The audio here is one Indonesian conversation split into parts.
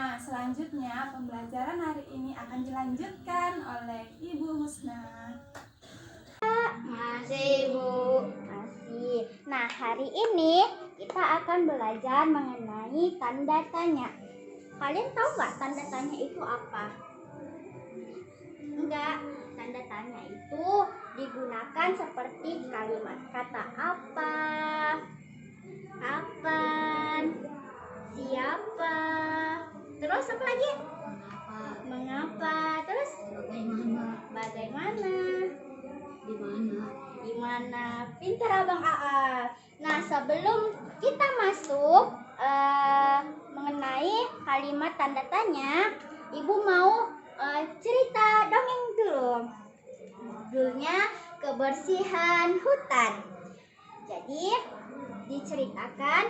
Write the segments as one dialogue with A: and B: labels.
A: Nah, selanjutnya pembelajaran hari ini akan dilanjutkan oleh Ibu Husna.
B: Masih, Bu. Masih. Nah, hari ini kita akan belajar mengenai tanda tanya. Kalian tahu nggak tanda tanya itu apa? Enggak. Tanda tanya itu digunakan seperti kalimat kata apa, kapan, siapa, terus apa lagi? Mengapa, terus bagaimana, di mana. Pintar Abang Aa. Nah, sebelum kita masuk mengenai kalimat tanda tanya, Ibu mau cerita dongeng dulu. Judulnya Kebersihan Hutan. Jadi diceritakan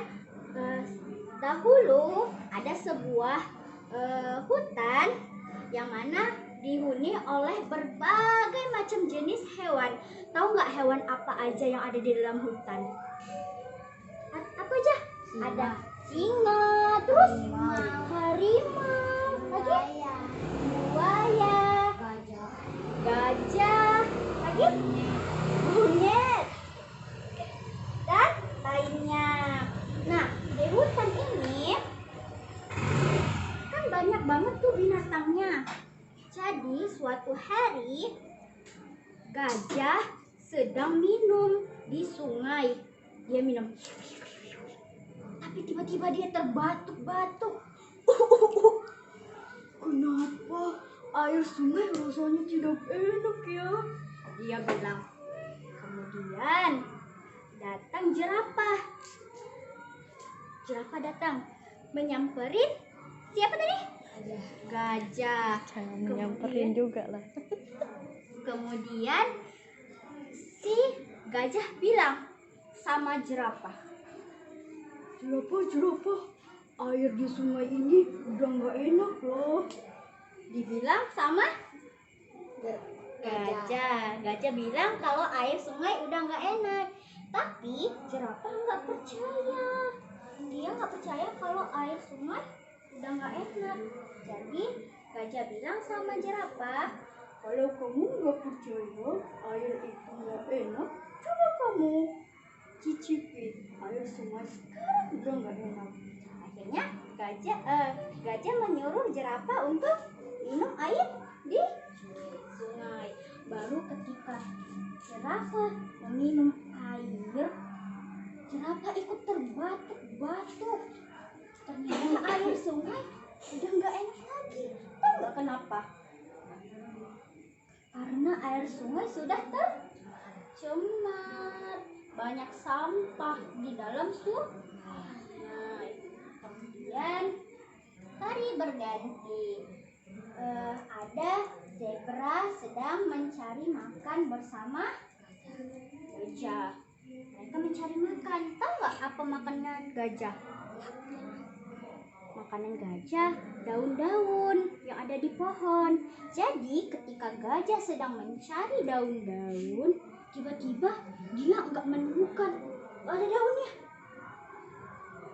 B: dahulu ada sebuah hutan yang mana dihuni oleh berbagai macam jenis hewan. Tahu nggak hewan apa aja yang ada di dalam hutan? Apa aja? Ada singa, terus harimau, lagi buaya, gajah, lagi monyet, dan lainnya. Nah, di hutan ini kan banyak banget tuh binatangnya. Jadi suatu hari gajah sedang minum di sungai. Dia minum, tapi tiba-tiba dia terbatuk-batuk. Kenapa air sungai rasanya tidak enak ya? Dia bilang. Kemudian datang jerapah. Jerapah datang menyamperin siapa tadi? Gajah.
C: Jangan menyamperin juga lah.
B: Kemudian si gajah bilang sama jerapah, jerapah, air di sungai ini udah nggak enak loh. Dibilang sama gajah bilang kalau air sungai udah nggak enak. Tapi jerapah nggak percaya. Dia nggak percaya kalau air sungai udah nggak enak. Jadi gajah bilang sama jerapah, kalau kamu nggak percaya air itu nggak enak, coba kamu cicipi air sungai sekarang udah nggak enak. Akhirnya gajah menyuruh jerapah untuk minum air di sungai. Baru ketika jerapah meminum air, jerapah ikut terbatuk-batuk. Ternyata air sungai udah nggak enak lagi. Tahu nggak kenapa? Karena air sungai sudah tercemar, banyak sampah di dalam sungai. Kemudian hari berganti. Ada zebra sedang mencari makan bersama gajah. Mereka mencari makan. Tahu nggak apa makanan gajah? Makanan gajah daun-daun yang ada di pohon. Jadi ketika gajah sedang mencari daun-daun, tiba-tiba dia nggak menemukan ada daunnya.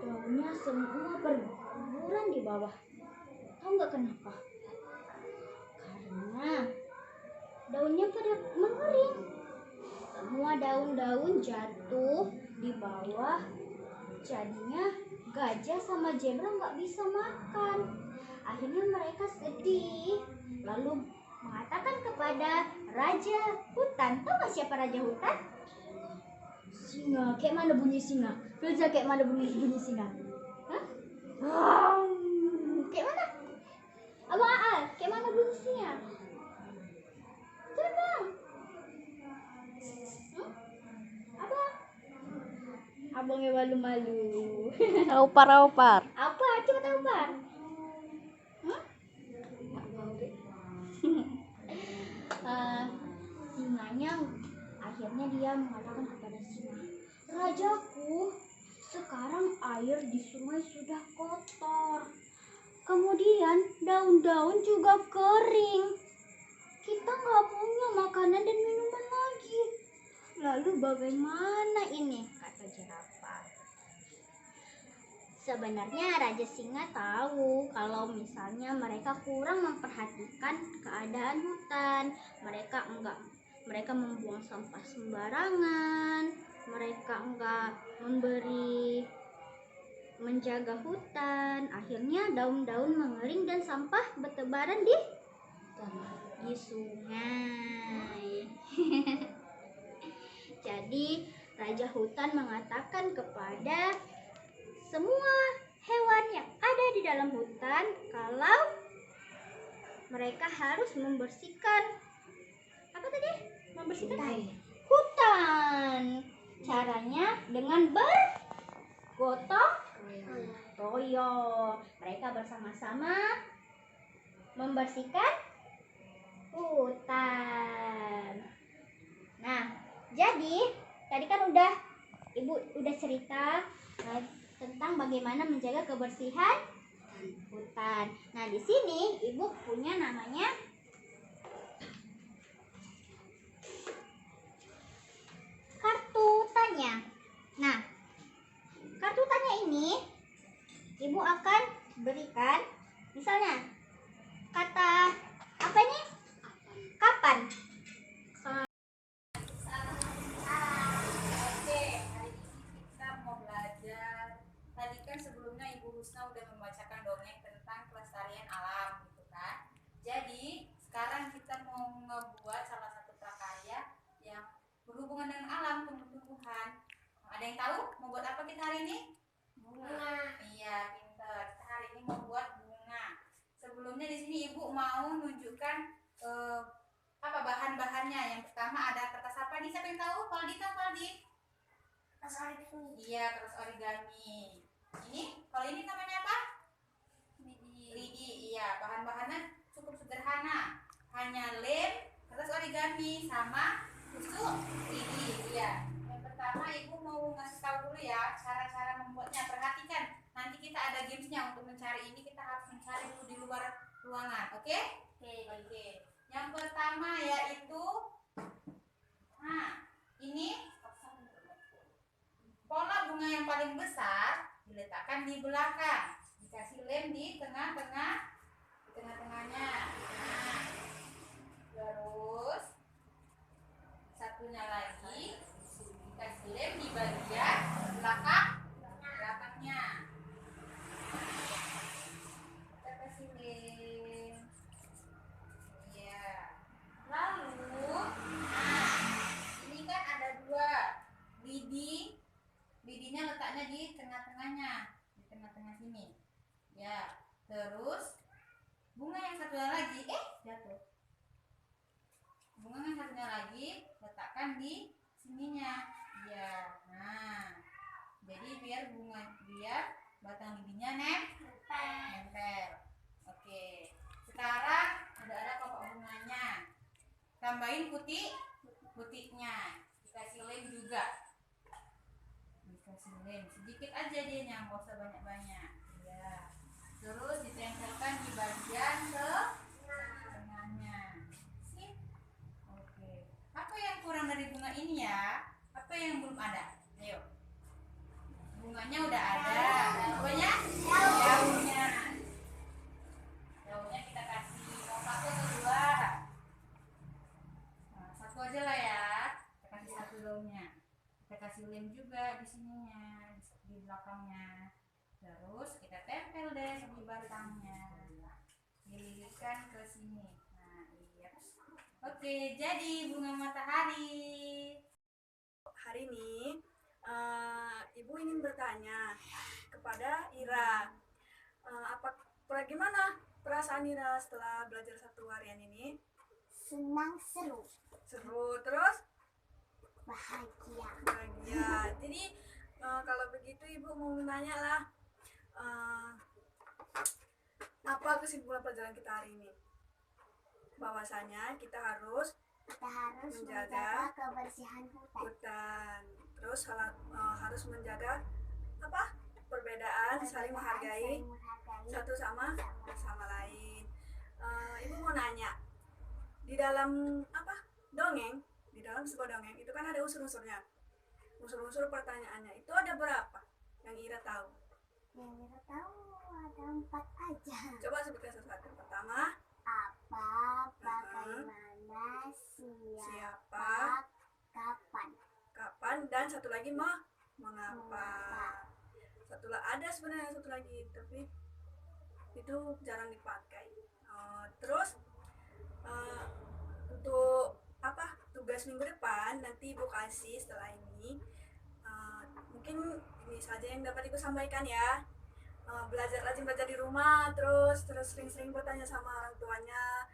B: Daunnya semua berguguran di bawah. Tahu nggak kenapa? Karena daunnya pada mengering. Semua daun-daun jatuh di bawah. Jadinya gajah sama zebra nggak bisa makan. Akhirnya mereka sedih. Lalu mengatakan kepada raja hutan. Tahu nggak siapa raja hutan? Singa. Kayak mana bunyi singa? Filza, kayak mana bunyi singa? Hah? Kayak mana? Abang Aal, kayak mana bunyi singa? Coba. Abang. Abangnya malu-malu.
C: Opar.
B: Apa? Coba tampar. Singanya akhirnya dia mengatakan kepada singa, rajaku, sekarang air di sungai sudah kotor. Kemudian daun-daun juga kering. Kita nggak punya makanan dan minuman lagi. Lalu bagaimana ini? Kata jerapah. Sebenarnya Raja Singa tahu kalau misalnya mereka kurang memperhatikan keadaan hutan. Mereka membuang sampah sembarangan. Mereka enggak menjaga hutan. Akhirnya daun-daun mengering dan sampah bertebaran di sungai. Jadi Raja Hutan mengatakan kepada semua hewan yang ada di dalam hutan kalau mereka harus membersihkan apa tadi? Membersihkan hutan. Caranya dengan bergotong royong. Mereka bersama-sama membersihkan hutan. Nah, jadi tadi kan Ibu udah cerita tentang bagaimana menjaga kebersihan hutan. Nah, di sini Ibu punya namanya kartu tanya. Nah, kartu tanya ini Ibu akan berikan misalnya kata apa ini? Kapan?
D: Tadi kan sebelumnya Ibu Husna udah membacakan dongeng tentang kelestarian alam gitu kan. Jadi sekarang kita mau ngebuat salah satu prakarya yang berhubungan dengan alam, tumbuh-tumbuhan. Ada yang tahu mau buat apa kita hari ini? Bunga. Iya, pinter. Kita hari ini mau buat bunga. Sebelumnya di sini Ibu mau menunjukkan apa bahan-bahannya. Yang pertama ada kertas apa nih? Siapa yang tahu? Paldi tahu Paldi? Kertas origami. Iya, kertas origami. Ini, kalau ini namanya apa? Lidi. Iya, bahan-bahannya cukup sederhana. Hanya lem, kertas origami, sama tusuk lidi. Iya. Yang pertama Ibu mau ngasih tahu dulu ya cara-cara membuatnya. Perhatikan, nanti kita ada gamesnya. Untuk mencari ini kita harus mencari dulu di luar ruangan. Oke? Oke. Yang pertama yaitu, nah ini pola bunga yang paling besar diletakkan di belakang, dikasih lem di tengah-tengahnya. Nah, terus satunya lagi dikasih lem di bagian belakangnya. Kita kasih lem. Iya. Lalu, nah, ini kan ada dua lidinya letaknya di tengah-tengahnya, di tengah-tengah sini. Ya, terus bunga yang satunya lagi, jatuh. Bunga yang satunya lagi letakkan di sininya. Ya, nah, jadi biar batang lidinya nempel. Oke, sekarang udah ada pokok bunganya. Tambahin putihnya, dikasih lem juga. Dikasih lem sedikit aja dia, nggak usah banyak-banyak. Ya. Terus ditempelkan di bagian tengahnya. Sip. Oke. Apa yang kurang dari bunga ini ya? Apa yang belum ada? Ayo. Bunganya udah ada. Pokoknya daunnya. Daunnya kita kasih mau satu atau dua. Nah, satu aja lah ya. Kita kasih satu daunnya. Kita kasih lem juga di sininya, di belakangnya. Terus kita tempel deh di batangnya. Dililitkan ke sini. Nah, iya. Oke, jadi bunga matahari.
A: Hari ini Ibu ingin bertanya kepada Ira, bagaimana perasaan Ira setelah belajar satu harian ini?
E: Senang, seru,
A: Terus
E: bahagia.
A: Jadi kalau begitu Ibu mau menanya lah, apa kesimpulan pelajaran kita hari ini? Bahwasanya kita harus
E: menjaga kebersihan
A: hutan, terus harus menjaga perbedaan, saling menghargai satu sama lain. Ibu mau nanya, di dalam dongeng, di dalam sebuah dongeng itu kan ada unsur-unsurnya. Unsur-unsur pertanyaannya itu ada berapa yang Ira tahu?
E: Yang kita tahu ada 4 aja.
A: Coba sebutkan satu-satu. Pertama,
E: Apa, bagaimana, siapa,
A: siapa,
E: kapan.
A: kapan, dan satu lagi mengapa. Ada sebenarnya satu lagi, tapi itu jarang dipakai. Terus untuk tugas minggu depan nanti Ibu kasih setelah ini. Mungkin ini saja yang dapat Ibu sampaikan ya. Rajin belajar di rumah, terus sering-sering bertanya sama orang tuanya.